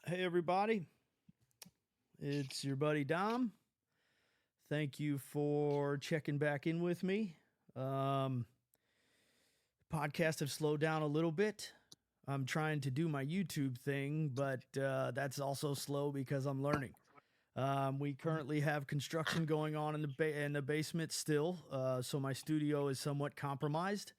Hey, everybody. It's your buddy Dom. Thank you for checking back in with me. Um, Podcasts have slowed down a little bit. I'm trying to do my YouTube thing, but that's also slow because I'm learning. We currently have construction going on in the basement still, so my studio is somewhat compromised.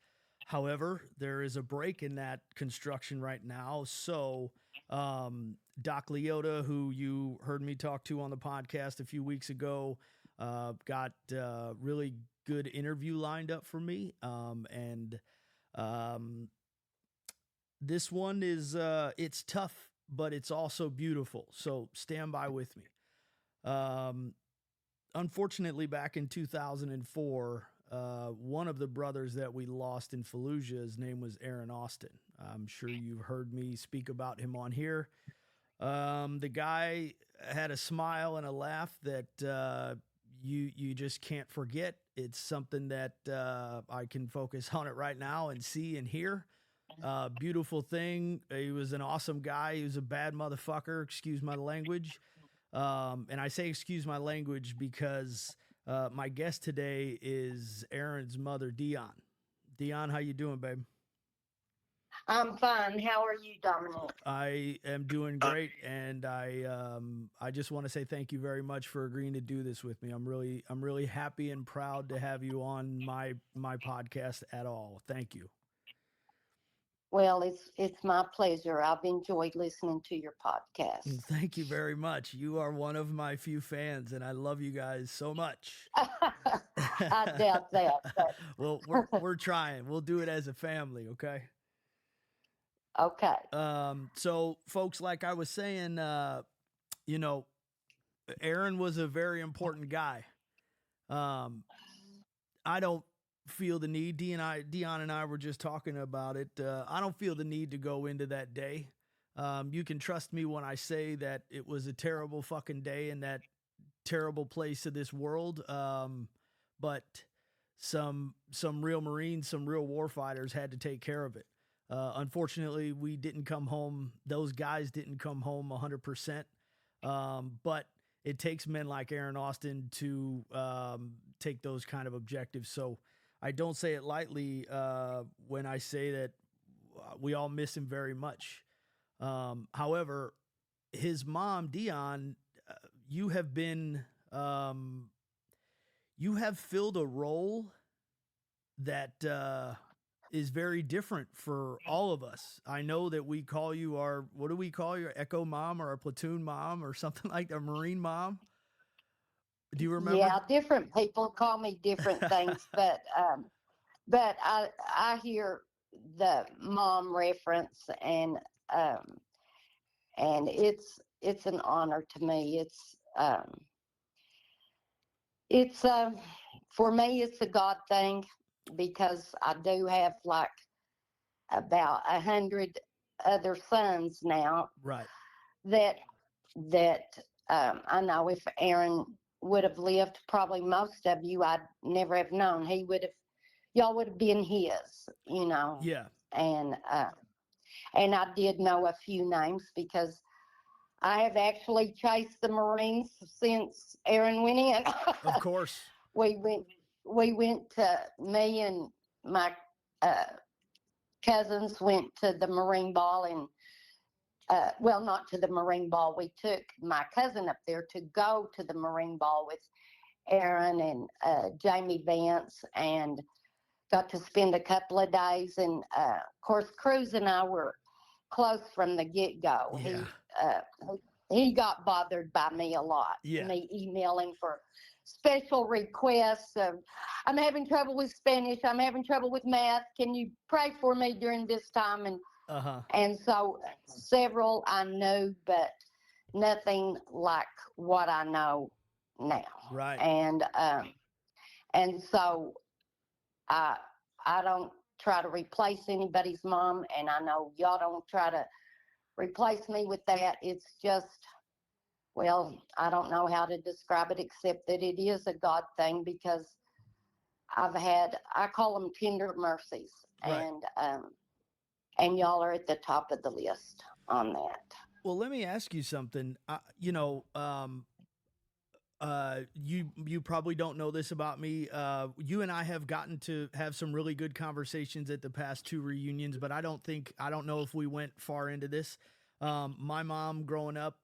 However, there is a break in that construction right now, so Doc Leota, who you heard me talk to on the podcast a few weeks ago, got really good interview lined up for me, and um, this one is it's tough, but it's also beautiful. So stand by with me. Um, Unfortunately, back in 2004, one of the brothers that we lost in Fallujah, his name was Aaron Austin. I'm sure you've heard me speak about him on here. The guy had a smile and a laugh that you just can't forget. It's something that I can focus on it right now and see and hear. Beautiful thing. He was an awesome guy. He was a bad motherfucker. Excuse my language. And I say excuse my language because my guest today is Aaron's mother, Dion. Dion, how you doing, babe? I'm fine. How are you, Dominic? I am doing great, and I just want to say thank you very much for agreeing to do this with me. I'm really happy and proud to have you on my podcast at all. Thank you. Well, it's my pleasure. I've enjoyed listening to your podcast. Thank you very much. You are one of my few fans, and I love you guys so much. I doubt that, but Well, we're trying. We'll do it as a family, okay? okay. So folks, like I was saying, you know, Aaron was a very important guy. Um, I don't feel the need. Dion and I were just talking about it. I don't feel the need to go into that day. You can trust me when I say that it was a terrible fucking day in that terrible place of this world. But some real Marines, some real warfighters had to take care of it. Unfortunately, we didn't come home. Those guys didn't come home 100%. But it takes men like Aaron Austin to take those kind of objectives. So I don't say it lightly when I say that we all miss him very much. However, his mom, Dion, you have been, you have filled a role that is very different for all of us. I know that we call you what do we call you? Echo mom or a platoon mom or something like that, Marine mom. Do you remember? Yeah, different people call me different things, but I hear the mom reference, um, and it's an honor to me. It's for me, it's a God thing because I do have like about 100 other sons now Right. that I know if Aaron would have lived, probably most of you I'd never have known. Y'all would have been his, Yeah. and and I did know a few names because I have actually chased the Marines since Aaron went in. Of course. we went we went to me and my uh, cousins went to the Marine Ball and well, not to the Marine Ball. We took my cousin up there to go to the Marine Ball with Aaron and Jamie Vance and got to spend a couple of days. And of course, Cruz and I were close from the get go. Yeah. He got bothered by me a lot, Yeah. me emailing for special requests of, I'm having trouble with Spanish, I'm having trouble with math, can you pray for me during this time? Uh-huh. And so several I knew, but nothing like what I know now. Right. And so I don't try to replace anybody's mom, and I know y'all don't try to replace me with that. It's just, well, I don't know how to describe it except that it is a God thing because I call them tender mercies, Right. and y'all are at the top of the list on that. Well, let me ask you something. You probably don't know this about me. You and I have gotten to have some really good conversations at the past two reunions, but I don't know if we went far into this. My mom growing up,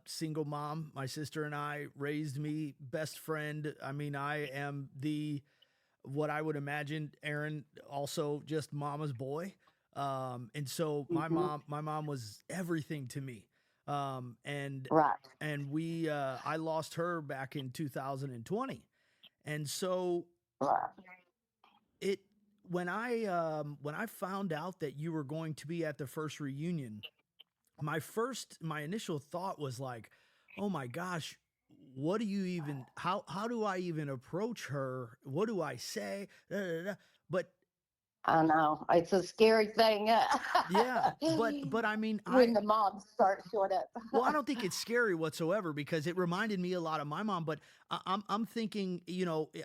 single mom, my sister and I raised me, best friend. I mean, I am what I would imagine, Aaron, also just mama's boy. And so Hmm. my mom was everything to me. Um, and Right. I lost her back in 2020. And so Right. it when I found out that you were going to be at the first reunion, my initial thought was like, "Oh my gosh, what do you even how do I even approach her? What do I say?" Da, da, da. But I know. It's a scary thing yeah, but I mean, when the mobs start showing up. well, I don't think it's scary whatsoever because it reminded me a lot of my mom. But I'm thinking,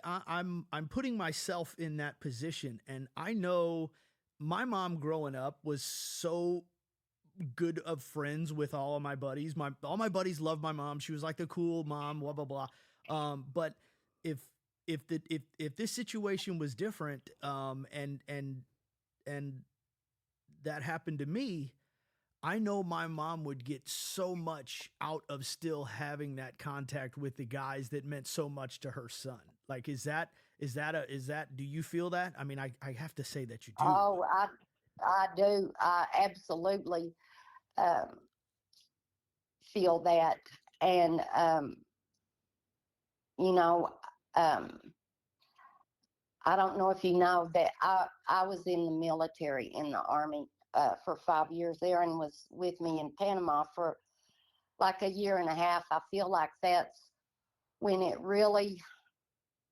I'm putting myself in that position, and I know my mom growing up was so good of friends with all of my buddies. All my buddies loved my mom. She was like the cool mom. Blah blah blah. But if if this situation was different, and that happened to me, I know my mom would get so much out of still having that contact with the guys that meant so much to her son. Like, is that, do you feel that? I mean, I have to say that you do, Oh, but I do. I absolutely um, feel that. And, you know, um, I don't know if you know that I was in the military in the Army for 5 years there and was with me in Panama for like a year and a half. I feel like that's when it really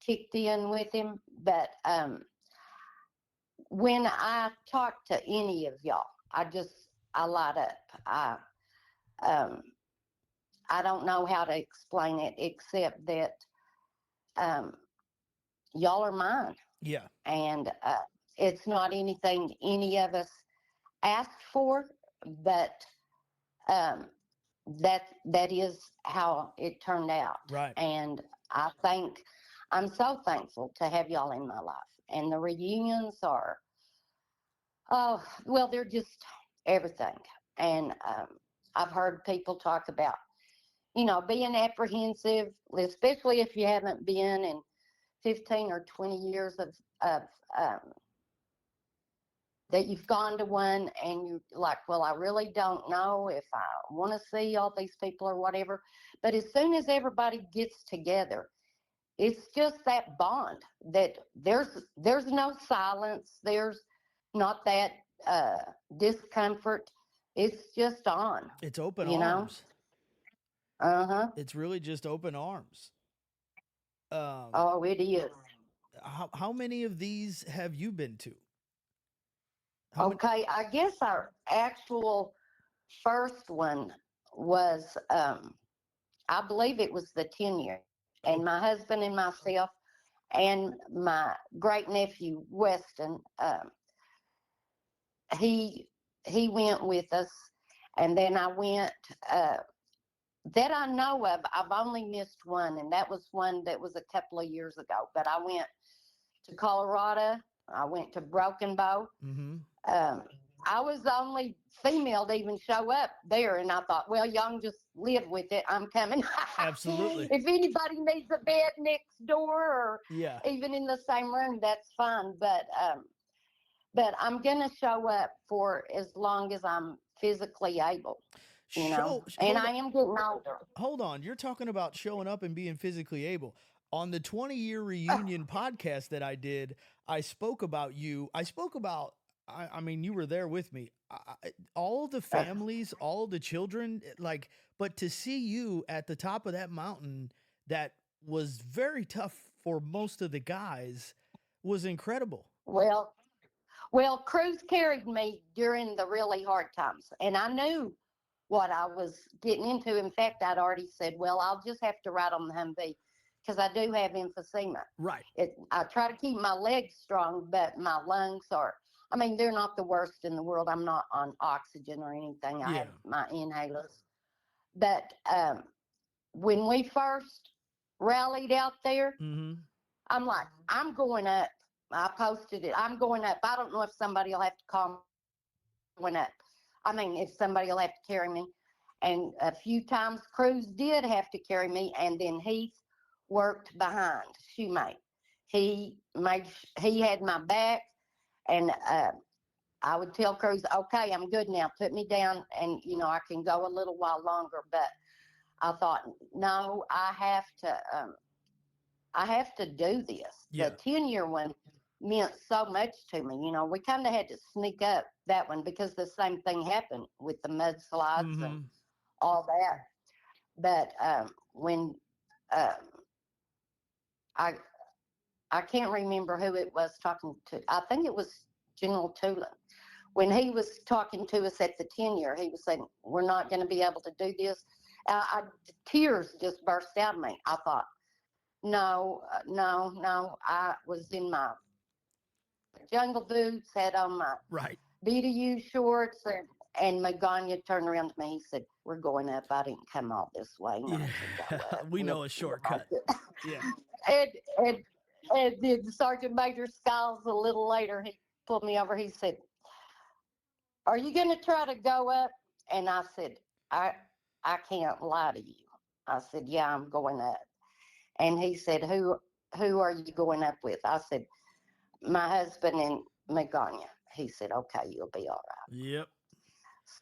kicked in with him. But when I talk to any of y'all, I light up. Um, I don't know how to explain it except that um, y'all are mine, yeah, and it's not anything any of us asked for, but um, that is how it turned out. right. And I think I'm so thankful to have y'all in my life. And the reunions are, oh, well, they're just everything. And I've heard people talk about, being apprehensive, especially if you haven't been in 15 or 20 years of um, that you've gone to one and you're like, well, I really don't know if I want to see all these people or whatever. But as soon as everybody gets together, it's just that bond that there's no silence. There's not that uh, discomfort. It's just on, It's open you know? arms. Uh-huh. It's really just open arms. Um, Oh, it is. how many of these have you been to? How many? Okay, I guess our actual first one was I believe it was the 10 year. And Okay. my husband and myself and my great nephew Weston, he he went with us, and then I went uh, that I know of. I've only missed one, and that was one that was a couple of years ago. But I went to Colorado. I went to Broken Bow. Mm-hmm. Um, I was the only female to even show up there, and I thought, well, y'all can just live with it. I'm coming. Absolutely. If anybody needs a bed next door or Yeah. even in the same room, that's fine. But I'm gonna show up for as long as I'm physically able, And Hold I on. am getting older. Hold on. You're talking about showing up and being physically able. On the 20-year reunion podcast that I did, I spoke about you. I spoke about, I mean, you were there with me. All of the families, all of the children, like, but to see you at the top of that mountain that was very tough for most of the guys was incredible. Well, well, Cruz carried me during the really hard times, and I knew what I was getting into. In fact, I'd already said, well, I'll just have to ride on the Humvee because I do have emphysema. Right. I try to keep my legs strong, but my lungs are. I mean, they're not the worst in the world. I'm not on oxygen or anything. I Yeah. have my inhalers. But when we first rallied out there, Mm-hmm. I'm like, I'm going up. I posted it. I'm going up. I don't know if somebody will have to call me going up. I mean, if somebody will have to carry me. And a few times Cruz did have to carry me, and then Heath worked behind, shoemate. He had my back, and I would tell Cruz, okay, I'm good now. Put me down, and I can go a little while longer. But I thought, no, I have to do this. Yeah. The 10-year one meant so much to me. We kind of had to sneak up that one because the same thing happened with the mudslides Mm-hmm. and all that. But when um, I can't remember who it was talking to. I think it was General Tulin. When he was talking to us at the 10-year, he was saying, we're not going to be able to do this. Tears just burst out of me. I thought, no. I was in my jungle boots, had on my Right. BDU shorts, and Magana turned around to me. He said, we're going up. I didn't come all this way. And Yeah. I said, go up. We know a shortcut. Yeah. and, and, and then Sergeant Major Skiles, a little later, he pulled me over. He said, are you going to try to go up? And I said, I can't lie to you. I said, yeah, I'm going up. And he said, who are you going up with? I said, my husband and Magana. He said, okay, you'll be all right. Yep.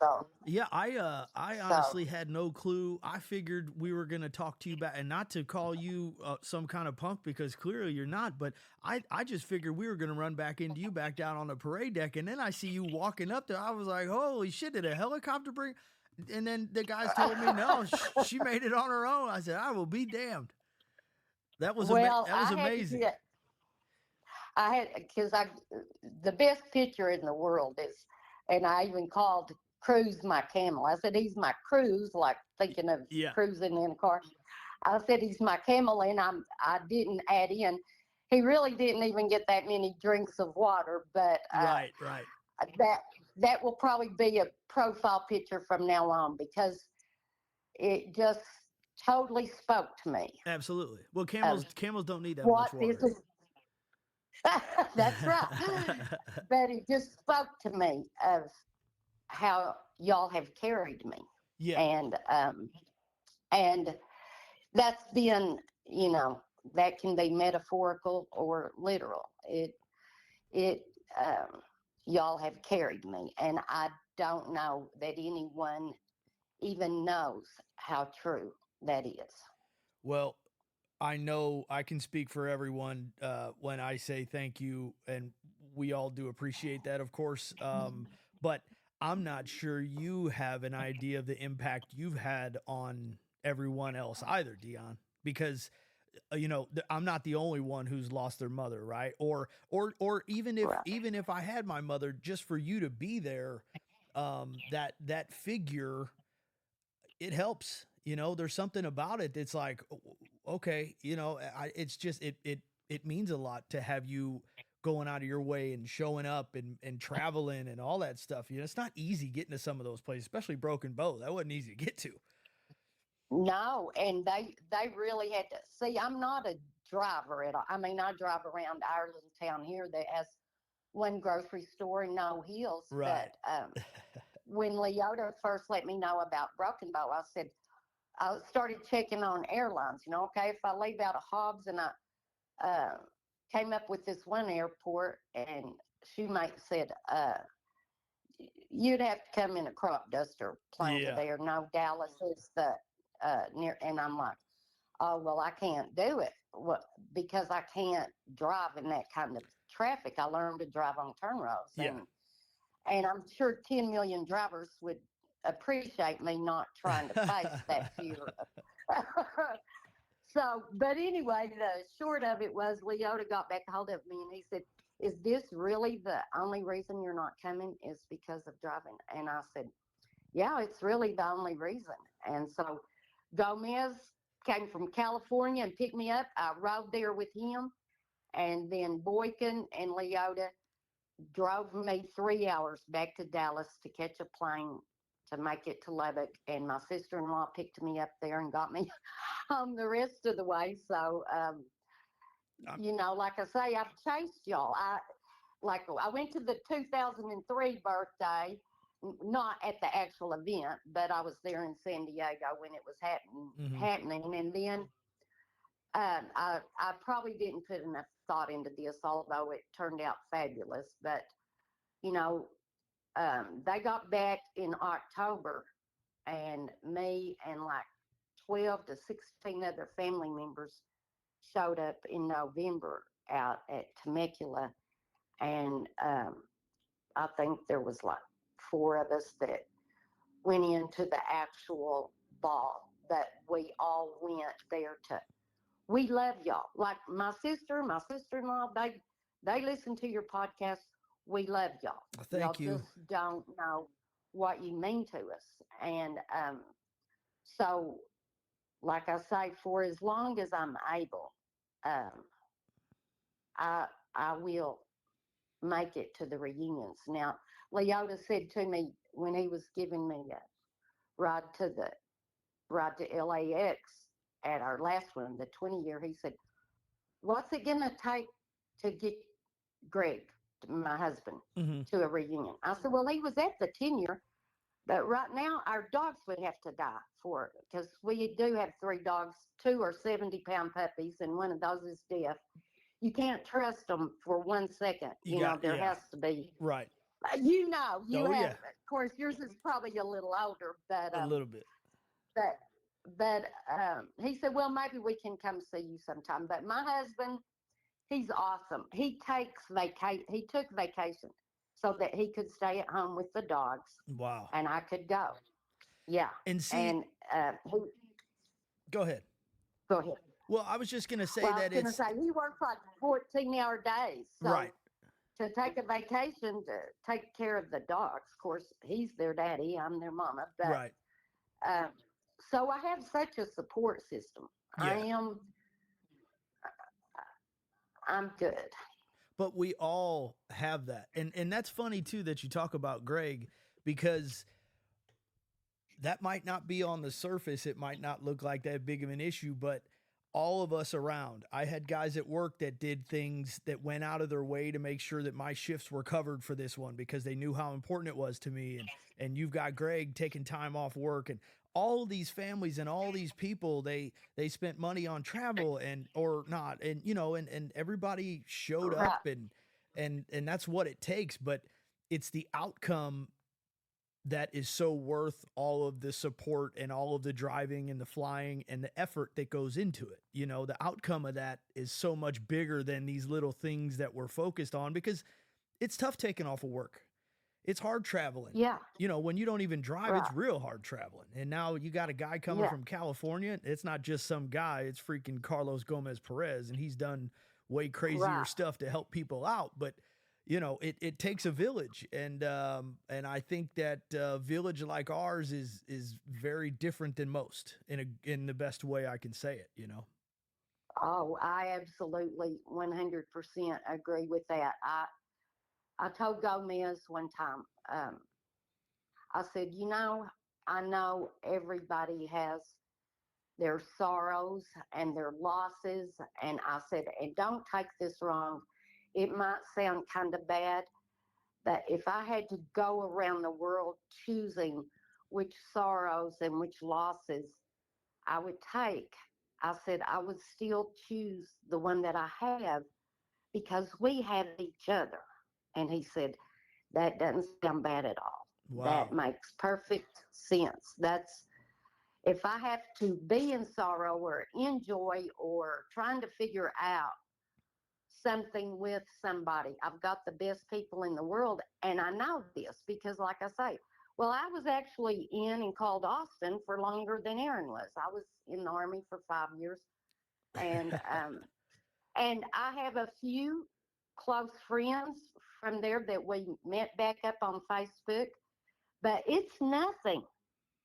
So yeah, I honestly had no clue. I figured we were gonna talk to you back, and not to call you some kind of punk because clearly you're not. But I just figured we were gonna run back into you back down on the parade deck, and then I see you walking up there. I was like, holy shit! Did a helicopter bring? And then the guys told me no, she made it on her own. I said, I will be damned. That was well, that was amazing. Because the best picture in the world is, and I even called Cruz my camel. I said, he's my cruise, like thinking of cruising in a car. I said, he's my camel, and I didn't add in. He really didn't even get that many drinks of water, but right. That will probably be a profile picture from now on because it just totally spoke to me. Absolutely. Well, camels don't need that much water. That's right. But it just spoke to me of how y'all have carried me. Yeah. And that's been, that can be metaphorical or literal. Y'all have carried me, and I don't know that anyone even knows how true that is. Well, I know I can speak for everyone when I say thank you, and we all do appreciate that, of course. But I'm not sure you have an idea of the impact you've had on everyone else either, Dion, because I'm not the only one who's lost their mother, right? Or even if I had my mother, just for you to be there, that figure, it helps. There's something about it that's like, okay, it's just it means a lot to have you going out of your way and showing up and traveling and all that stuff. It's not easy getting to some of those places, especially Broken Bow. That wasn't easy to get to. No, and they really had to see. I'm not a driver at all. I mean, I drive around our little town here that has one grocery store and no hills. Right. But when Leota first let me know about Broken Bow, I started checking on airlines. Okay, if I leave out of Hobbs, and I came up with this one airport, and Shoemate said, you'd have to come in a crop duster plane to there. No, Dallas is the near, and I'm like, oh, well, I can't do it because I can't drive in that kind of traffic. I learned to drive on turn roads. Yeah. And I'm sure 10 million drivers would appreciate me not trying to face that fear. So, but anyway, the short of it was Leota got back a hold of me, and he said, is this really the only reason you're not coming is because of driving? And I said, yeah, it's really the only reason. And so Gomez came from California and picked me up. I rode there with him, and then Boykin and Leota drove me 3 hours back to Dallas to catch a plane to make it to Lubbock, and my sister-in-law picked me up there and got me home the rest of the way. So, like I say, I've chased y'all. I went to the 2003 birthday, not at the actual event, but I was there in San Diego when it was happening. And then I probably didn't put enough thought into this, although it turned out fabulous. But, they got back in October, and me and like 12 to 16 other family members showed up in November out at Temecula. And I think there was like 4 of us that went into the actual ball, but we all went there we love y'all. Like my sister-in-law, they listen to your podcast. We love y'all. Thank you. Y'all just don't know what you mean to us. And so, like I say, for as long as I'm able, I will make it to the reunions. Now, Leota said to me when he was giving me a ride to LAX at our last one, the 20-year, he said, "What's it going to take to get Greg, my husband, to a reunion?" I said, "Well, he was at the 10-year, but right now our dogs would have to die for it, because we do have 3 dogs. 2 are 70-pound puppies, and one of those is deaf. You can't trust them for 1 second. There has to be." Right. You have, of course, yours is probably a little older, but a little bit. But he said, "Well, maybe we can come see you sometime." But my husband, he's awesome. He took vacation so that he could stay at home with the dogs. Wow. And I could go. Yeah. And see, go ahead. Go ahead. Well, I was just going to say he works like 14-hour days. So right. To take a vacation to take care of the dogs. Of course, he's their daddy. I'm their mama. But, right. So I have such a support system. Yeah. I'm good. But we all have that. And that's funny too that you talk about Greg, because that might not be on the surface. It might not look like that big of an issue, but all of us around, I had guys at work that did things that went out of their way to make sure that my shifts were covered for this one, because they knew how important it was to me. And you've got Greg taking time off work, and all these families and all these people, they spent money on travel or not. And, and everybody showed up, and that's what it takes, but it's the outcome that is so worth all of the support and all of the driving and the flying and the effort that goes into it. The outcome of that is so much bigger than these little things that we're focused on, because it's tough taking off of work. It's hard traveling. Yeah. When you don't even drive, It's real hard traveling. And now you got a guy coming from California. It's not just some guy. It's freaking Carlos Gomez Perez. And he's done way crazier stuff to help people out. But it takes a village, and I think that village like ours is very different than most in the best way I can say it. Oh, I absolutely 100% agree with that. I told Gomez one time, I said, I know everybody has their sorrows and their losses, and I said, and don't take this wrong. It might sound kind of bad, but if I had to go around the world choosing which sorrows and which losses I would take, I said I would still choose the one that I have, because we have each other. And he said, that doesn't sound bad at all. Wow. That makes perfect sense. If I have to be in sorrow or in joy or trying to figure out something with somebody, I've got the best people in the world. And I know this because, like I say, I was actually in and called Austin for longer than Aaron was. I was in the Army for 5 years. And and I have a few close friends from there that we met back up on Facebook, but it's nothing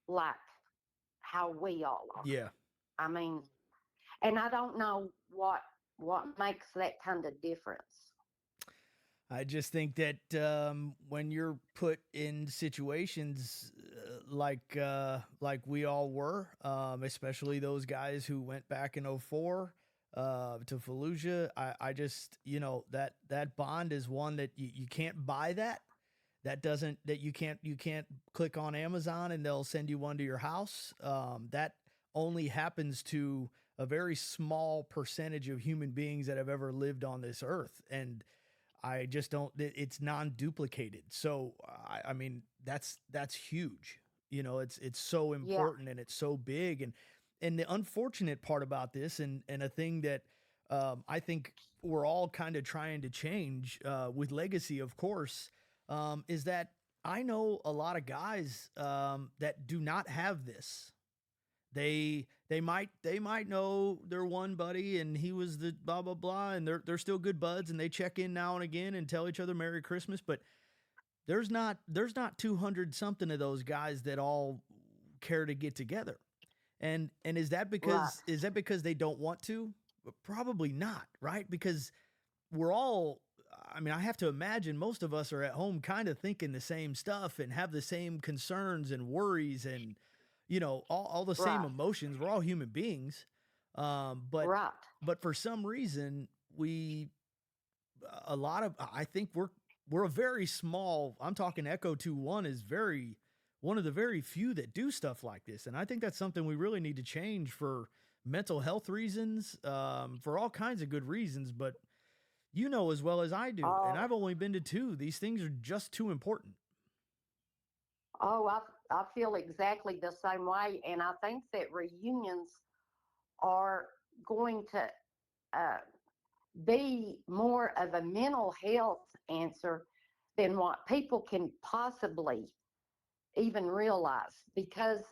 like how we all are. Yeah. I mean, and I don't know what makes that kind of difference. I just think that when you're put in situations like we all were, especially those guys who went back in '04 to Fallujah, I just that bond is one that you can't buy that. That doesn't that you can't click on Amazon and they'll send you one to your house. That only happens to a very small percentage of human beings that have ever lived on this earth, and I just don't. It's non-duplicated. So I mean, that's huge. It's so Yeah. important and it's so big. And the unfortunate part about this, and a thing that I think we're all kind of trying to change with legacy, of course, is that I know a lot of guys that do not have this. They might know their one buddy and he was the blah blah blah, and they're still good buds and they check in now and again and tell each other Merry Christmas. But there's not 200 something of those guys that all care to get together. And is that Right. because they don't want to? Probably not, right? Because we're all, I mean, I have to imagine most of us are at home kind of thinking the same stuff and have the same concerns and worries and all the same Right. emotions. We're all human beings. But Right. for some reason we a lot of I think we're a very small, I'm talking Echo 2-1 is very one of the very few that do stuff like this. And I think that's something we really need to change for mental health reasons, for all kinds of good reasons. But as well as I do, and Oh, I've only been to two. These things are just too important. oh, I feel exactly the same way, and I think that reunions are going to uh, be more of a mental health answer than what people can possibly even realize. Because,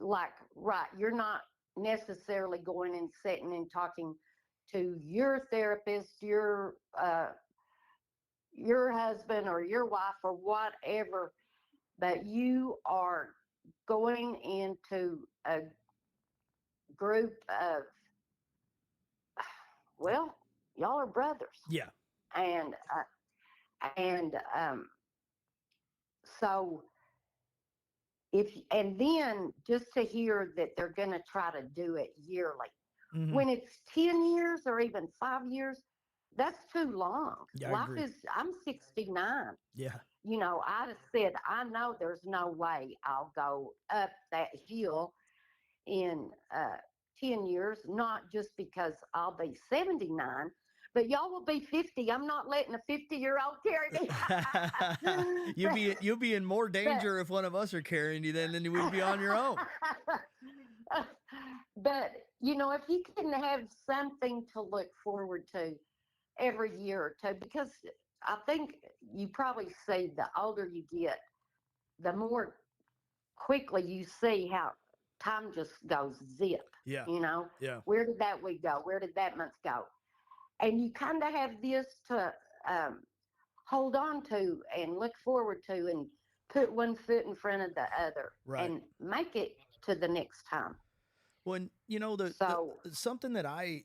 like, right, you're not necessarily going and sitting and talking to your therapist, your husband or your wife or whatever, but you are going into a group of, well, y'all are brothers, Yeah. and so if and then just to hear that they're going to try to do it yearly Hmm. when it's 10 years or even 5 years, that's too long. Yeah, I Life agree. is, I'm 69. Yeah. I just said, I know there's no way I'll go up that hill in 10 years, not just because I'll be 79, but y'all will be 50. I'm not letting a 50-year-old carry me. you'll but, be in more but, danger if one of us are carrying you than you would be on your own. but, if you can have something to look forward to every year or two, because I think you probably see the older you get, the more quickly you see how time just goes zip. Yeah. You know, Yeah. where did that week go? Where did that month go? And you kind of have this to hold on to and look forward to and put one foot in front of the other Right. and make it to the next time. When the So, something that I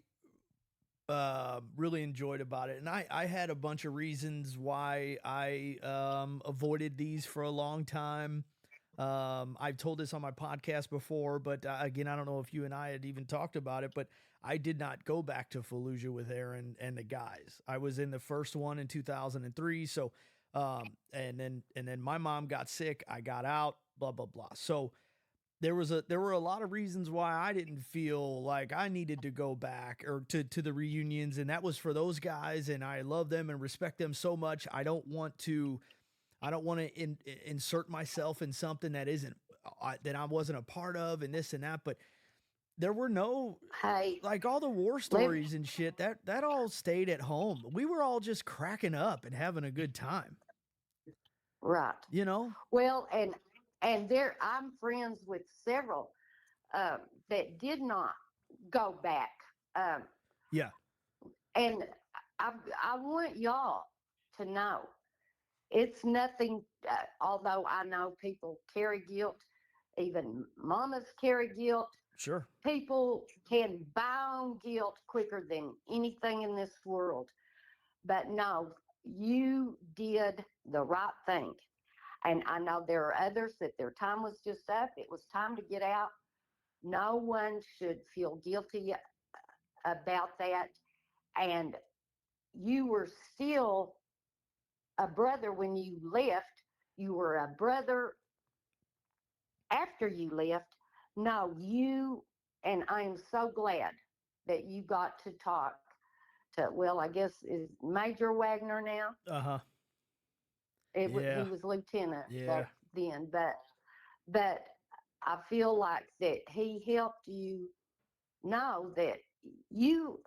really enjoyed about it, and I had a bunch of reasons why I avoided these for a long time. I've told this on my podcast before, but again, I don't know if you and I had even talked about it, but I did not go back to Fallujah with Aaron and the guys. I was in the first one in 2003. So, and then my mom got sick. I got out, blah, blah, blah. So there were a lot of reasons why I didn't feel like I needed to go back or to the reunions. And that was for those guys. And I love them and respect them so much. I don't want to insert myself in something that isn't that I wasn't a part of and this and that. But there were no, hey, like, all the war let stories and shit that all stayed at home. We were all just cracking up and having a good time, right. you know? Well, and there, I'm friends with several that did not go back. Um, Yeah. and I, I want y'all to know it's nothing, although I know people carry guilt, even mamas carry guilt. Sure. People can buy on guilt quicker than anything in this world. But no, you did the right thing. And I know there are others that their time was just up. It was time to get out. No one should feel guilty about that. And you were still a brother when you left. You were a brother after you left. No, and I am so glad that you got to talk to, well, I guess is Major Wagner now. Uh-huh. He Yeah. was lieutenant Yeah. back then, but I feel like that he helped you know that you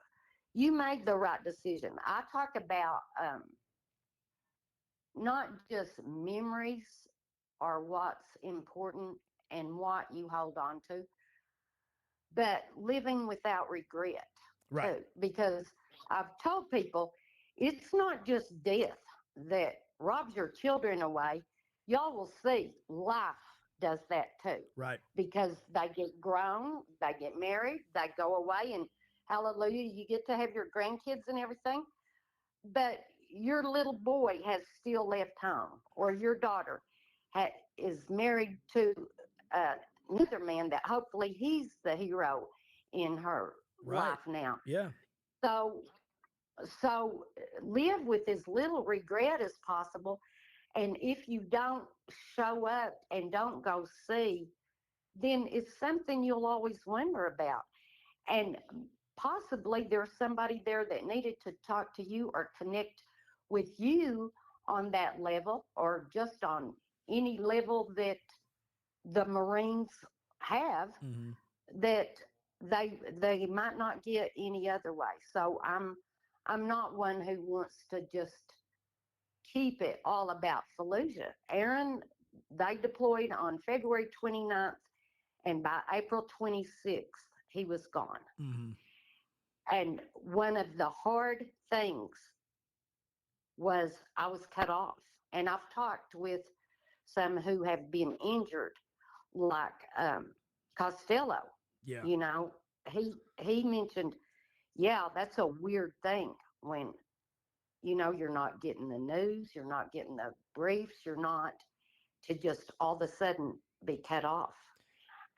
you made the right decision. I talk about not just memories are what's important and what you hold on to, but living without regret Right. too. Because I've told people it's not just death that robs your children away. Y'all will see life does that too. Right. Because they get grown, they get married, they go away, and hallelujah, you get to have your grandkids and everything. But your little boy has still left home, or your daughter is married to uh, another man that hopefully he's the hero in her Right. life now. Yeah. So, so live with as little regret as possible. And if you don't show up and don't go see, then it's something you'll always wonder about. And possibly there's somebody there that needed to talk to you or connect with you on that level, or just on any level that the Marines have, Mm-hmm. that they might not get any other way. So I'm not one who wants to just keep it all about Fallujah. Aaron, they deployed on February 29th, and by April 26th, he was gone. Mm-hmm. And one of the hard things was I was cut off. And I've talked with some who have been injured, like Costello. Yeah. You know, he mentioned, yeah, that's a weird thing when, you're not getting the news, you're not getting the briefs, you're not, to just all of a sudden be cut off.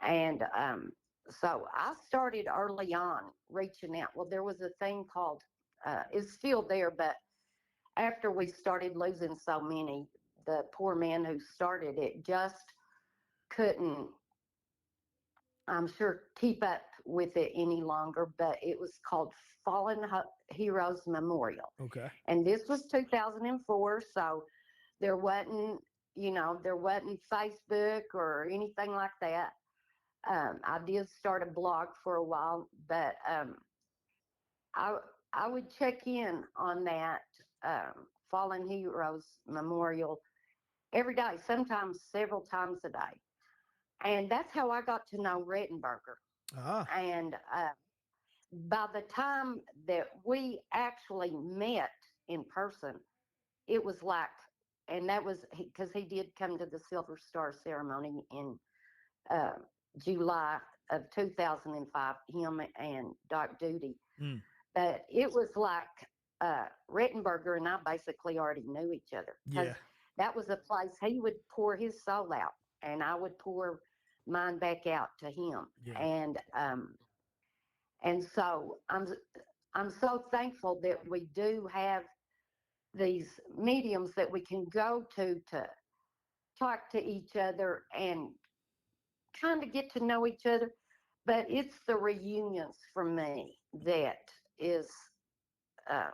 And so I started early on reaching out. Well, there was a thing called, it's still there, but after we started losing so many, the poor man who started it just couldn't, I'm sure, keep up with it any longer. But it was called Fallen Heroes Memorial. Okay. And this was 2004. So there wasn't, there wasn't Facebook or anything like that. I did start a blog for a while, but I I would check in on that Fallen Heroes Memorial every day, sometimes several times a day, and that's how I got to know Rettenberger. Ah. And by the time that we actually met in person, it was like, and that was because he did come to the Silver Star ceremony in uh, July of 2005, him and Doc Duty. Mm. But it was like Rettenberger and I basically already knew each other, because Yeah. that was a place he would pour his soul out, and I would pour mine back out to him. Yeah. And so I'm so thankful that we do have these mediums that we can go to talk to each other and kind of get to know each other. But it's the reunions for me that is, uh,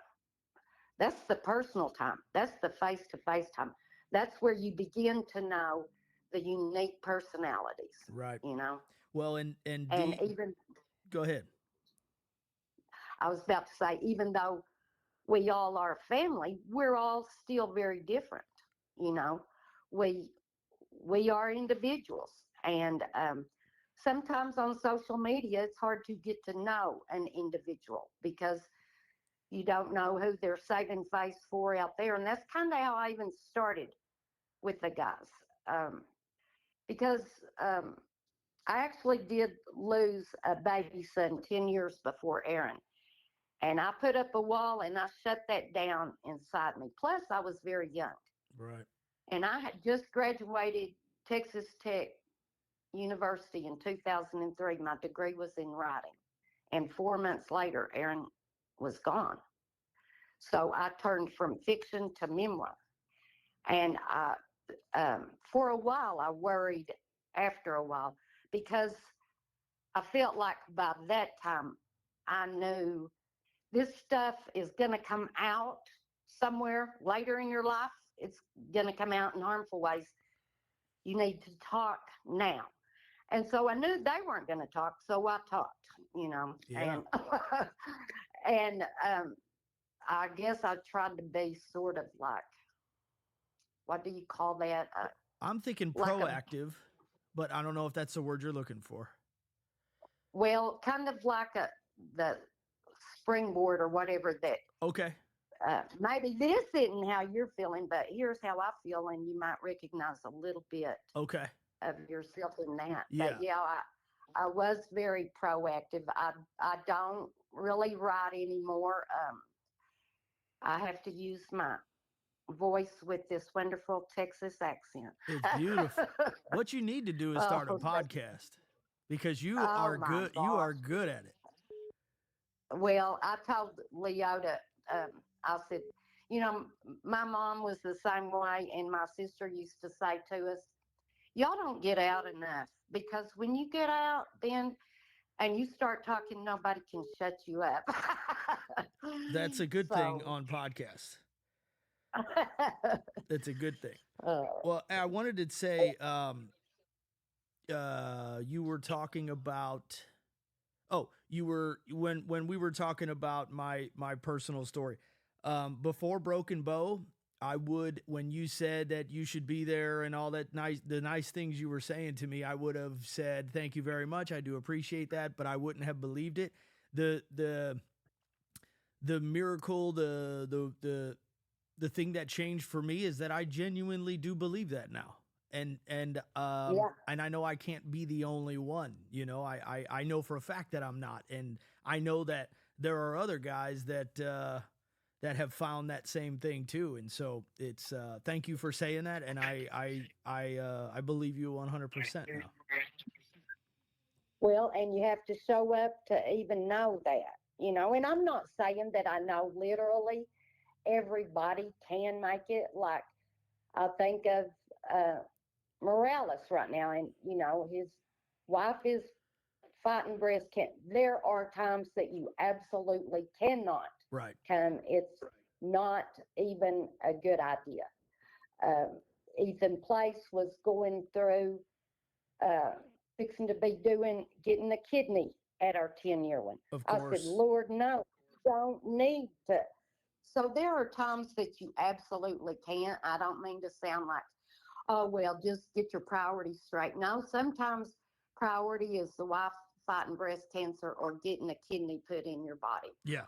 that's the personal time. That's the face-to-face time. That's where you begin to know the unique personalities, Right. you know. Well, and And even, go ahead. I was about to say, even though we all are family, we're all still very different, you know. We we are individuals, and sometimes on social media it's hard to get to know an individual because you don't know who they're saving face for out there. And that's kind of how I even started with the guys, because I actually did lose a baby son 10 years before Aaron. And I put up a wall and I shut that down inside me. Plus, I was very young. Right. And I had just graduated Texas Tech University in 2003. My degree was in writing. And 4 months later, Aaron was gone. So I turned from fiction to memoir. And for a while, I worried after a while because I felt like by that time I knew this stuff is going to come out somewhere later in your life. It's going to come out in harmful ways. You need to talk now. And so I knew they weren't going to talk, so I talked, Yeah. And I guess I tried to be sort of like, what do you call that? I'm thinking Like proactive, but I don't know if that's the word you're looking for. well, kind of like the springboard or whatever that. Okay. Maybe this isn't how you're feeling, but here's how I feel, and you might recognize a little bit Okay. of yourself in that. Yeah. But yeah, I was very proactive. I don't really write anymore. I have to use my voice with this wonderful Texas accent. It's beautiful. What you need to do is start a podcast because you are good. You are good at it. Well, I told Leota, I said, my mom was the same way, and my sister used to say to us, y'all don't get out enough because when you get out, then and you start talking, nobody can shut you up. That's a good thing on podcasts. That's a good thing. Well, I wanted to say, you were talking about. Oh, you were when we were talking about my personal story. Before Broken Bow, I would when you said that you should be there and all that the nice things you were saying to me, I would have said thank you very much. I do appreciate that, but I wouldn't have believed it. The miracle, the thing that changed for me is that I genuinely do believe that now. And Yeah. and I know I can't be the only one. I know for a fact that I'm not, and I know that there are other guys that that have found that same thing too. And so it's thank you for saying that, and I believe you 100% now. Well, and you have to show up to even know that, and I'm not saying that I know literally everybody can make it. Like I think of Morales right now, and his wife is fighting breast cancer. There are times that you absolutely cannot Right. come. It's not even a good idea. Ethan Place was going through fixing to be getting the kidney at our 10-year one. Of I course. said, Lord, no, don't need to. So there are times that you absolutely can't. I don't mean to sound like, oh, well, just get your priorities straight. No, sometimes priority is the wife fighting breast cancer or getting a kidney put in your body. Yeah.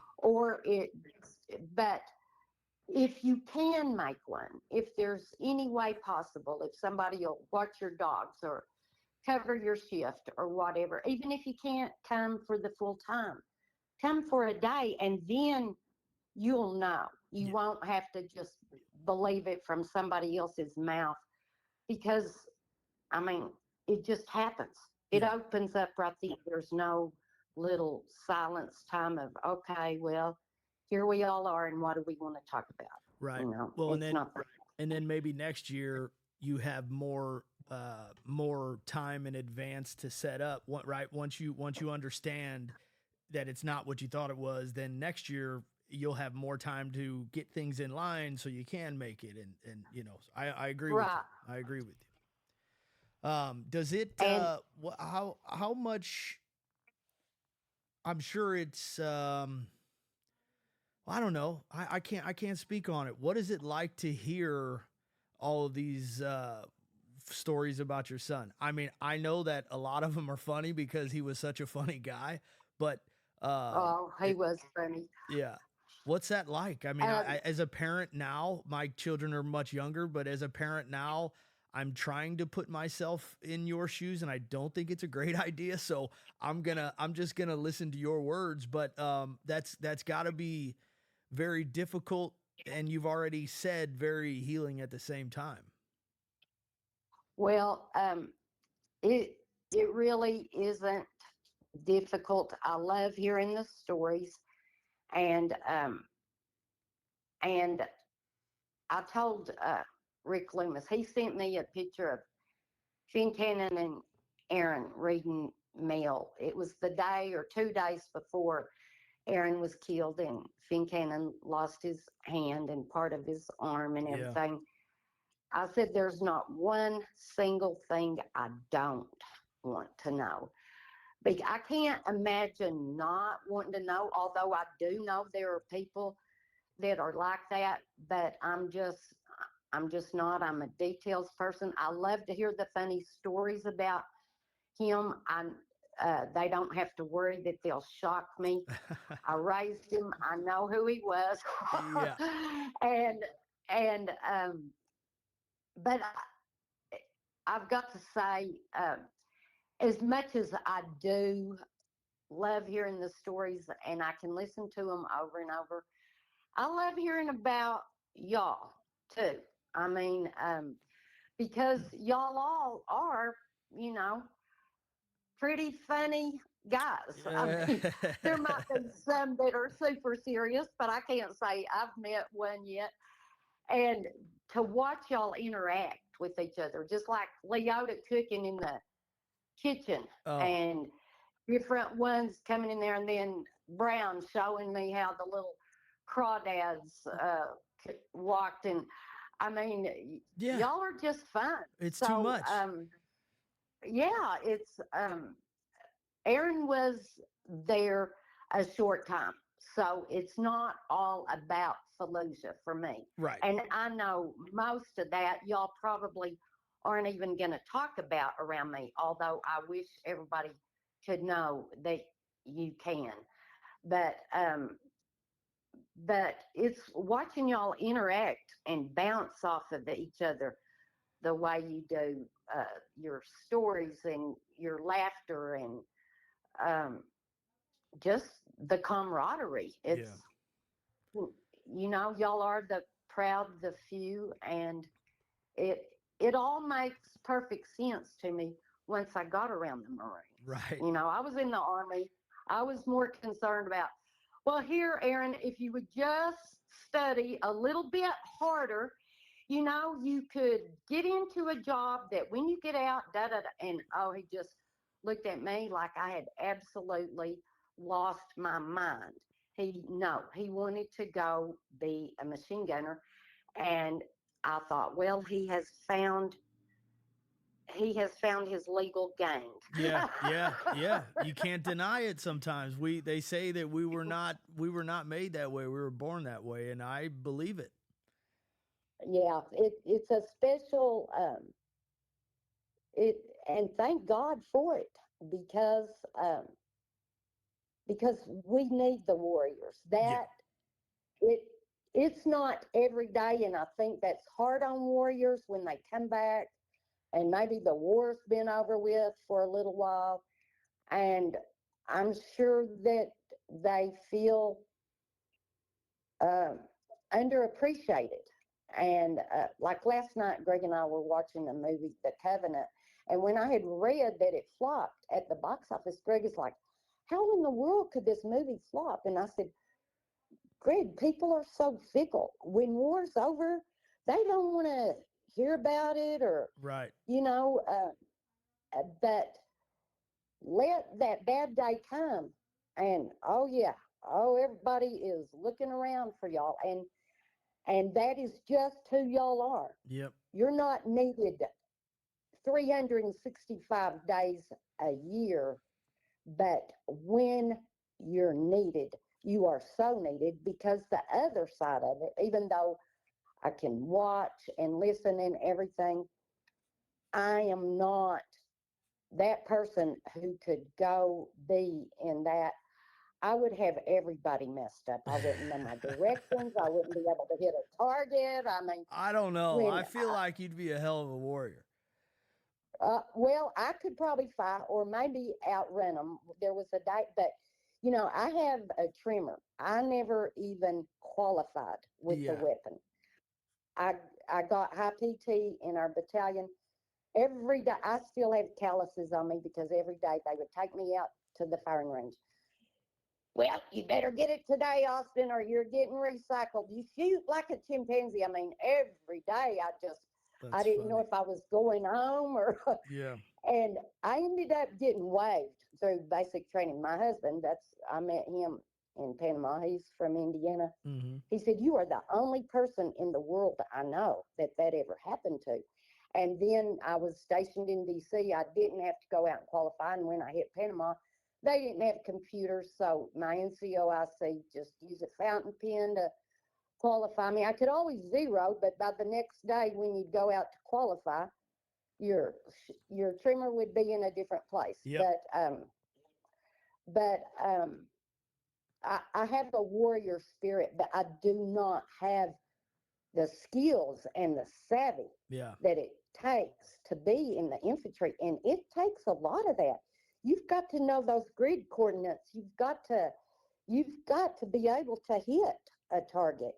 But if you can make one, if there's any way possible, if somebody will watch your dogs or cover your shift or whatever, even if you can't come for the full time, come for a day and then you'll know. You won't have to just believe it from somebody else's mouth because, I mean, it just happens. It opens up right there. There's no little silence time of, okay, well, here we all are, and what do we want to talk about? Right. Well, and then maybe next year you have more time in advance to set up. Right. Once you understand that it's not what you thought it was, then next year you'll have more time to get things in line so you can make it. And I agree with you. I agree with you. Does it? How much? I'm sure it's. I don't know. I can't speak on it. What is it like to hear all of these stories about your son? I mean, I know that a lot of them are funny because he was such a funny guy, but he was funny. Yeah. What's that like? I mean, I, as a parent now, my children are much younger, but as a parent now, I'm trying to put myself in your shoes, and I don't think it's a great idea. So I'm just gonna listen to your words. But that's got to be very difficult, and you've already said very healing at the same time. Well, it really isn't difficult. I love hearing the stories, and and I told Rick Loomis. He sent me a picture of Finn Cannon and Aaron reading mail. It was the day or 2 days before Aaron was killed, and Finn Cannon lost his hand and part of his arm and Yeah. everything. I said, there's not one single thing I don't want to know. I can't imagine not wanting to know, although I do know there are people that are like that, but I'm just not. I'm a details person. I love to hear the funny stories about him. They don't have to worry that they'll shock me. I raised him. I know who he was. Yeah. and but I've got to say, as much as I do love hearing the stories, and I can listen to them over and over, I love hearing about y'all too. I mean, because y'all all are, you know, pretty funny guys. I mean, there might be some that are super serious, but I can't say I've met one yet. And to watch y'all interact with each other, just like Leota cooking in the kitchen and different ones coming in there, and then Brown showing me how the little crawdads walked. And I mean, y'all are just fun. It's too much. Yeah, it's Aaron was there a short time, so it's not all about Fallujah for me. Right. And I know most of that y'all probably aren't even going to talk about around me, although I wish everybody could know that you can. But it's watching y'all interact and bounce off of each other the way you do, your stories and your laughter and just the camaraderie. It's, you know, y'all are the proud, the few, and it all makes perfect sense to me once I got around the Marines. Right. You know, I was in the Army. I was more concerned about, well, here, Aaron, if you would just study a little bit harder, you know, you could get into a job that when you get out, and he just looked at me like I had absolutely lost my mind. He wanted to go be a machine gunner, and I thought, well, he has found his legal gang. Yeah. You can't deny it sometimes. They say that we were not made that way. We were born that way, and I believe it. Yeah, it's a special and thank God for it, because we need the warriors. It's not every day, and I think that's hard on warriors when they come back and maybe the war's been over with for a little while, and I'm sure that they feel underappreciated. And like last night, Greg and I were watching the movie The Covenant, and when I had read that it flopped at the box office, Greg is like, how in the world could this movie flop? And I said, Greg, people are so fickle. When war's over, they don't want to hear about it, or, right. You know, but let that bad day come, and everybody is looking around for y'all, and that is just who y'all are. Yep. You're not needed 365 days a year, but when you're needed, you are so needed, because the other side of it, even though I can watch and listen and everything, I am not that person who could go be in that. I would have everybody messed up. I wouldn't know my directions. I wouldn't be able to hit a target. I mean, I don't know. when I feel like you'd be a hell of a warrior. well, I could probably fight or maybe outrun them. There was a day, but I have a trimmer. I never even qualified with the Yeah. weapon. I I got high PT in our battalion. Every day, I still have calluses on me because every day they would take me out to the firing range. Well, you better get it today, Austin, or you're getting recycled. You shoot like a chimpanzee. I mean, every day I That's didn't know funny. if I was going home or, Yeah. and I ended up getting waived through basic training. My husband, I met him in Panama. He's from Indiana. Mm-hmm. He said, "You are the only person in the world I know that ever happened to." And then I was stationed in D.C. I didn't have to go out and qualify. And when I hit Panama, they didn't have computers. So my NCOIC just used a fountain pen to qualify me. I could always zero, but by the next day when you'd go out to qualify, your your trimmer would be in a different place. Yep. But I have a warrior spirit, but I do not have the skills and the savvy Yeah. that it takes to be in the infantry. And it takes a lot of that. You've got to know those grid coordinates. You've got to be able to hit a target,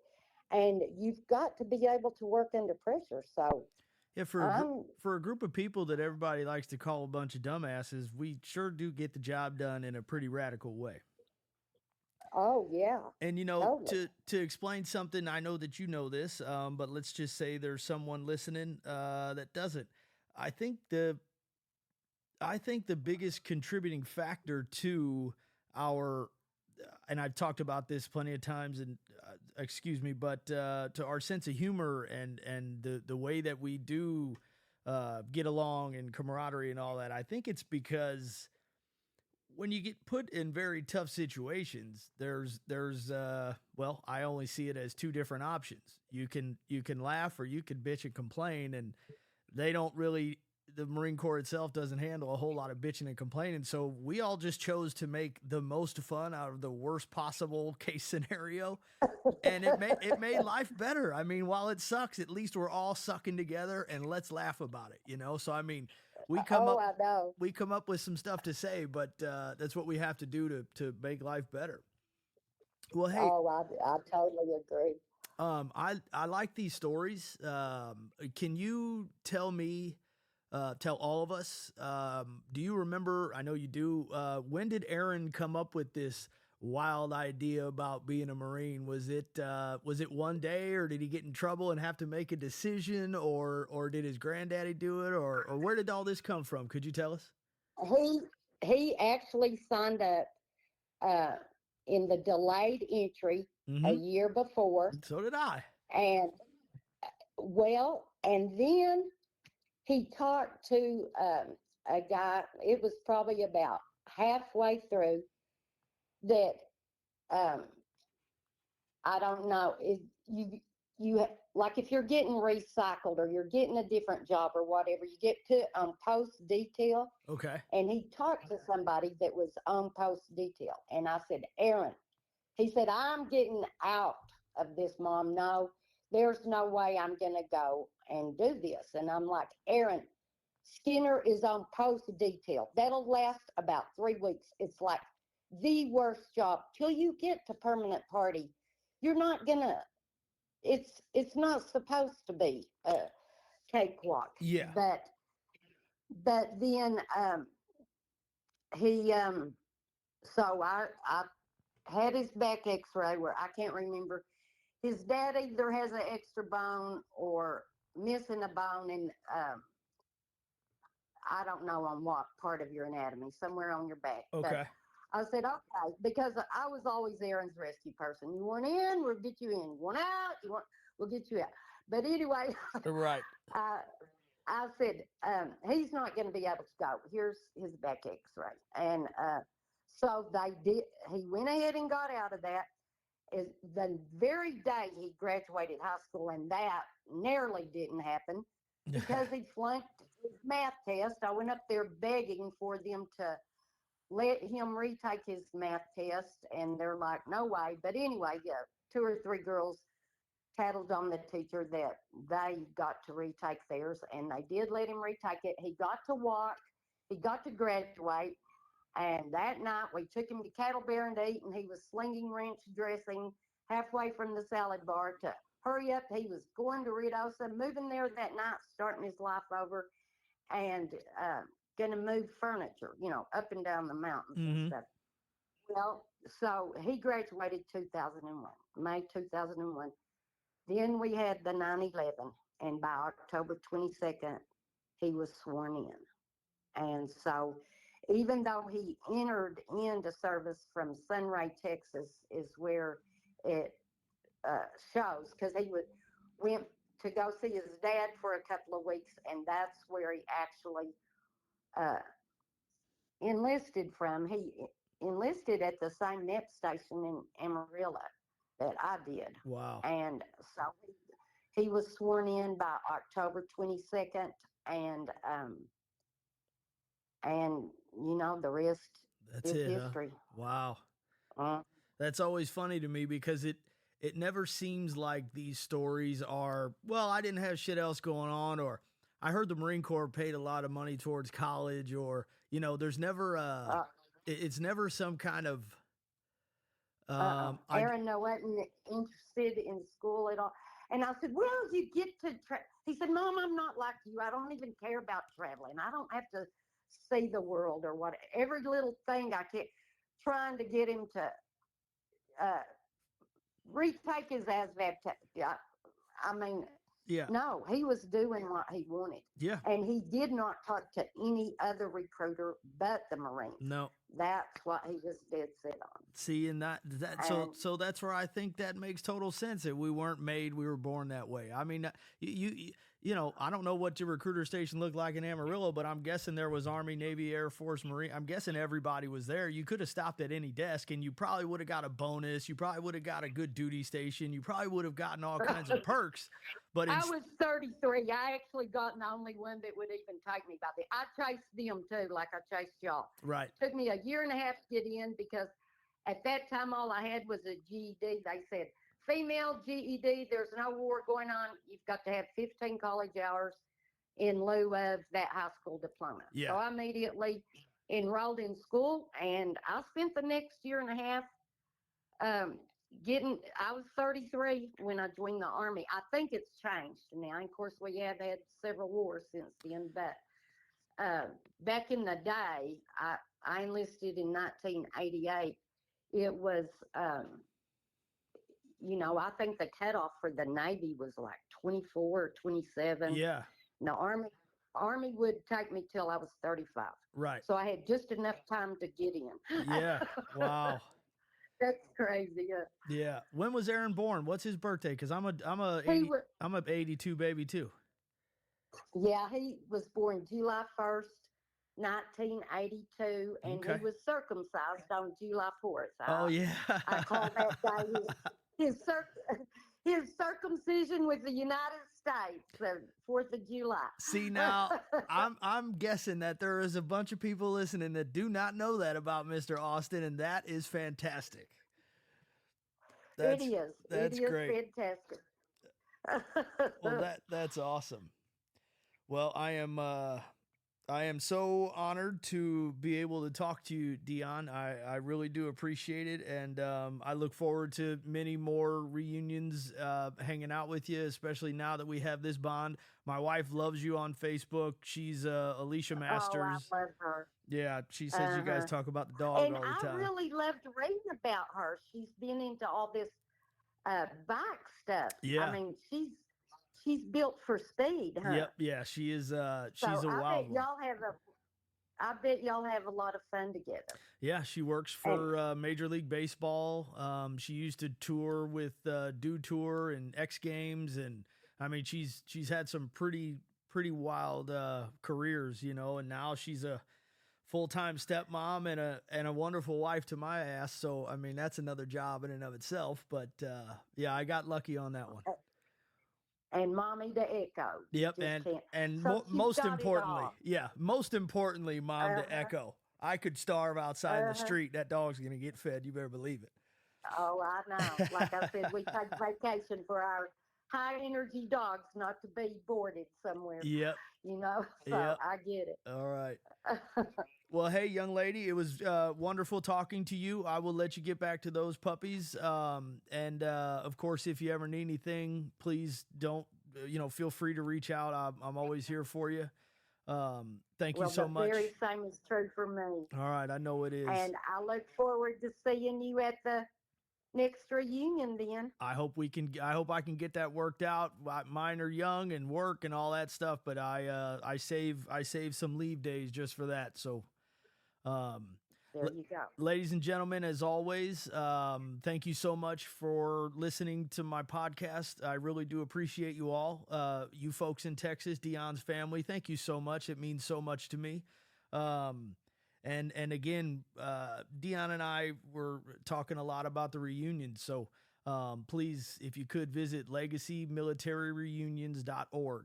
and you've got to be able to work under pressure. So Yeah. I'm For a group of people that everybody likes to call a bunch of dumbasses, we sure do get the job done in a pretty radical way. oh yeah, And totally. to explain something, I know that you know this, but let's just say there's someone listening that doesn't. I think the I think the biggest contributing factor to our, and I've talked about this plenty of times, and excuse me, but to our sense of humor and the way that we do get along and camaraderie and all that. I think it's because when you get put in very tough situations, there's well, I only see it as two different options. You can laugh or you can bitch and complain, and they don't really, the Marine Corps itself doesn't handle a whole lot of bitching and complaining. So we all just chose to make the most fun out of the worst possible case scenario. And it made life better. I mean, while it sucks, at least we're all sucking together and let's laugh about it. So I mean, we come Oh, up I know. we come up with some stuff to say, but that's what we have to do to make life better. Well, hey, Oh, I totally agree. I like these stories. Can you tell me, tell all of us? Do you remember? I know you do. When did Aaron come up with this wild idea about being a Marine? Was it one day, or did he get in trouble and have to make a decision, or did his granddaddy do it, or where did all this come from? Could you tell us? He he actually signed up uh, in the delayed entry a Mm-hmm. year before, So did I. and and then he talked to a guy. It was probably about halfway through that. Um, I don't know. Like if you're getting recycled or you're getting a different job or whatever, you get put on post detail. Okay. And he talked to somebody that was on post detail, and I said, Aaron. He said, I'm getting out of this, Mom. No, there's no way I'm going to go and do this. And I'm like, Aaron, Skinner is on post detail. That'll last about 3 weeks. It's like the worst job till you get to permanent party. You're not going to, it's not supposed to be a cakewalk. Yeah. But then he, so I had his back x-ray where I can't remember. His dad either has an extra bone or missing a bone, and I don't know on what part of your anatomy, somewhere on your back. But Okay. I said, okay, because I was always Aaron's rescue person. You want in, we'll get you in. You want out, we'll get you out. But anyway, Right. I, I said, he's not going to be able to go. Here's his back x-ray. And so they did. He went ahead and got out of that. Is the very day he graduated high school, and that nearly didn't happen because he flunked his math test. I went up there begging for them to let him retake his math test, and they're like, no way. But anyway, yeah, 2 or 3 girls tattled on the teacher that they got to retake theirs, and they did let him retake it. He got to walk, he got to graduate, and that night we took him to Cattle Barron to eat, and he was slinging ranch dressing halfway from the salad bar to hurry up. He was going to Ruidoso, moving there that night, starting his life over, and going to move furniture, up and down the mountains and stuff. Well, so he graduated 2001, May 2001. Then we had the 9/11, and by October 22nd, he was sworn in. And so even though he entered into service from Sunray, Texas, is where it shows, because he went to go see his dad for a couple of weeks, and that's where he actually enlisted from. He enlisted at the same NEP station in Amarillo that I did. Wow. And so he was sworn in by October 22nd, and the rest That's is it, history. Huh? Wow. That's always funny to me because it never seems like these stories are, well, I didn't have shit else going on, or I heard the Marine Corps paid a lot of money towards college, or, there's never, it's never some kind of, Aaron wasn't interested in school at all. And I said, well, you get to, he said, Mom, I'm not like you. I don't even care about traveling. I don't have to see the world or what. Every little thing I kept trying to get him to retake his ASVAB test. I mean, yeah. No, he was doing what he wanted. Yeah. And he did not talk to any other recruiter but the Marines. No. That's what he was dead set on. See, and so that's where I think that makes total sense, that we weren't made, we were born that way. I mean, I don't know what your recruiter station looked like in Amarillo, but I'm guessing there was Army, Navy, Air Force, Marine. I'm guessing everybody was there. You could have stopped at any desk and you probably would have got a bonus. You probably would have got a good duty station. You probably would have gotten all kinds of perks. But I was 33. I actually got the only one that would even take me by the. I chased them too, like I chased y'all. Right. It took me a year and a half to get in because at that time all I had was a GED. They said, female GED, there's no war going on. You've got to have 15 college hours in lieu of that high school diploma. Yeah. So I immediately enrolled in school, and I spent the next year and a half I was 33 when I joined the Army. I think it's changed now. And of course, we have had several wars since then. But back in the day, I enlisted in 1988. It was, I think the cutoff for the Navy was like 24 or 27. Yeah. The Army would take me till I was 35. Right. So I had just enough time to get in. Yeah. Wow. That's crazy. Yeah. When was Aaron born? What's his birthday? Because I'm a 82 baby too. Yeah, he was born July 1st, 1982, and Okay. he was circumcised on July 4th. Oh yeah. I call that day his circumcision with the United States, the 4th of July. See, now I'm guessing that there is a bunch of people listening that do not know that about Mr. Austin, and that is fantastic. It is. That's great. Fantastic. Well, that's awesome. Well, I am so honored to be able to talk to you, Dion. I really do appreciate it, and I look forward to many more reunions, hanging out with you, especially now that we have this bond. My wife loves you on Facebook. She's Alicia Masters. Oh, I love her. Yeah, she says you guys talk about the dog and all the time. I really loved reading about her. She's been into all this bike stuff. Yeah. I mean, she's built for speed, huh? Yep. Yeah, she is. She's a wild one. I bet y'all have a lot of fun together. Yeah, she works for Major League Baseball. She used to tour with Dew Tour and X Games, and I mean, she's had some pretty wild careers, and now she's a full-time stepmom and a wonderful wife to my ass. So I mean, that's another job in and of itself. But yeah, I got lucky on that one. And mommy to Echo. Yep, and most importantly, Mom to Echo. I could starve outside in the street. That dog's going to get fed. You better believe it. Oh, I know. Like I said, we take vacation for our high energy dogs not to be boarded somewhere. Yep. You know, so Yep. I get it. All right. Well, hey, young lady, it was wonderful talking to you. I will let you get back to those puppies. And of course, if you ever need anything, please don't, feel free to reach out. I'm always here for you. Thank you so much. The very same is true for me. All right. I know it is. And I look forward to seeing you at the next reunion then. I hope I can get that worked out. Mine are young and work and all that stuff, but I save some leave days just for that. So, there you go. Ladies and gentlemen, as always, thank you so much for listening to my podcast. I really do appreciate you all. You folks in Texas, Dion's family, thank you so much. It means so much to me. And again, Dion and I were talking a lot about the reunion. So please, if you could, visit legacymilitaryreunions.org.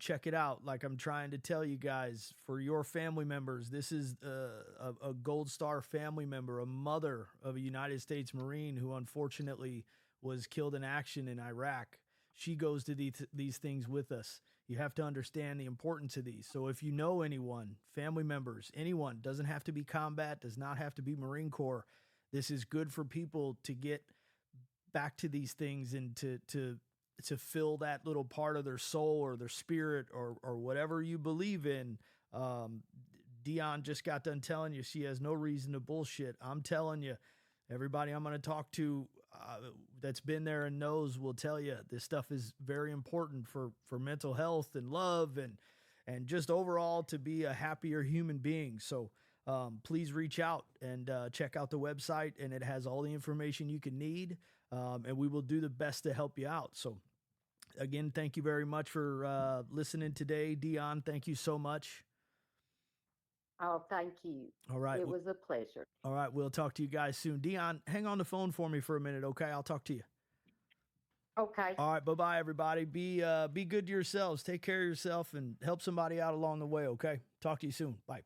Check it out. Like I'm trying to tell you guys, for your family members, this is a Gold Star family member, a mother of a United States Marine who unfortunately was killed in action in Iraq. She goes to these things with us. You have to understand the importance of these. So if you know anyone, family members, anyone, doesn't have to be combat, does not have to be Marine Corps. This is good for people to get back to these things and to fill that little part of their soul or their spirit or whatever you believe in. Dion just got done telling you she has no reason to bullshit. I'm telling you, everybody I'm going to talk to that's been there and knows will tell you this stuff is very important for mental health and love and just overall to be a happier human being. So please reach out and check out the website, and it has all the information you can need, and we will do the best to help you out. So again, thank you very much for listening today. Dion, thank you so much. Oh, thank you. All right. It was a pleasure. All right. We'll talk to you guys soon. Dion, hang on the phone for me for a minute, okay? I'll talk to you. Okay. All right. Bye-bye, everybody. Be good to yourselves. Take care of yourself and help somebody out along the way, okay? Talk to you soon. Bye.